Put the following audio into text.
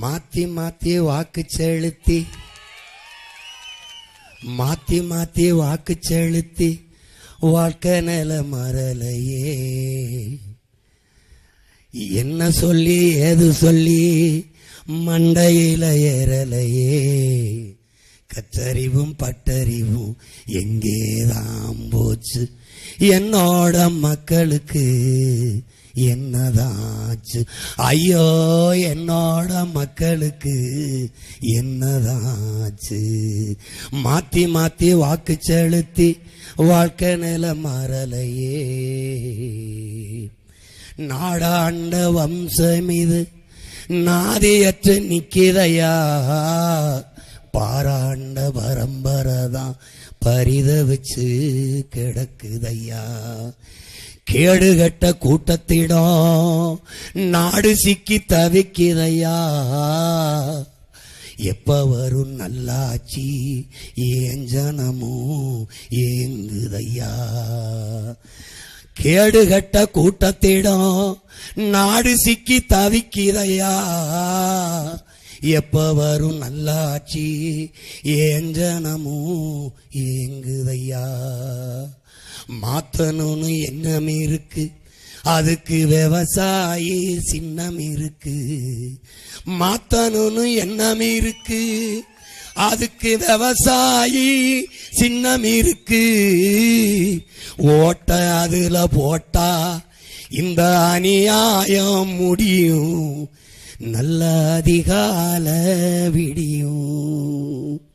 மாத்தி மாத்தி வாக்கு செலுத்தி வாக்கு செலுத்தி வாழ்க்கை நில மறலையே. என்ன சொல்லி ஏது சொல்லி மண்டையில ஏறலையே. கற்றறிவும் பட்டறிவும் எங்கேதான் போச்சு. என்னோட மக்களுக்கு என்னதாச்சு. ஐயோ என்னோட மக்களுக்கு என்னதாச்சு. மாத்தி மாத்தி வாக்கு செலுத்தி வாழ்க்கை நில மறலையே. நாடாண்ட வம்சம் இது நாதியற்று நிக்கிதையா. பாராண்ட பரம்பரைதான் பரிதவிச்சு கிடக்குதையா. கேடுகட்ட கூட்டத்திடம் நாடு சிக்கி தவிக்குதையா. எப்ப வரும் நல்லாட்சி ஏன் ஜனமும் ஏங்குதையா. கேடுகட்ட கூட்டத்திடம் நாடு சிக்கி தவிக்குதையா. எப்ப வரும் நல்லாட்சி ஏன் ஜனமும் ஏங்குதையா. மாத்தணும்னு எண்ணம் இருக்கு, அதுக்கு விவசாயி சின்னம் இருக்கு. மாத்தணும்னு எண்ணம் இருக்கு, அதுக்கு விவசாயி சின்னம் இருக்கு. ஓட்ட அதுல போட்டா இந்த அநியாயம் முடியும். நல்ல அதிகால விடியும்.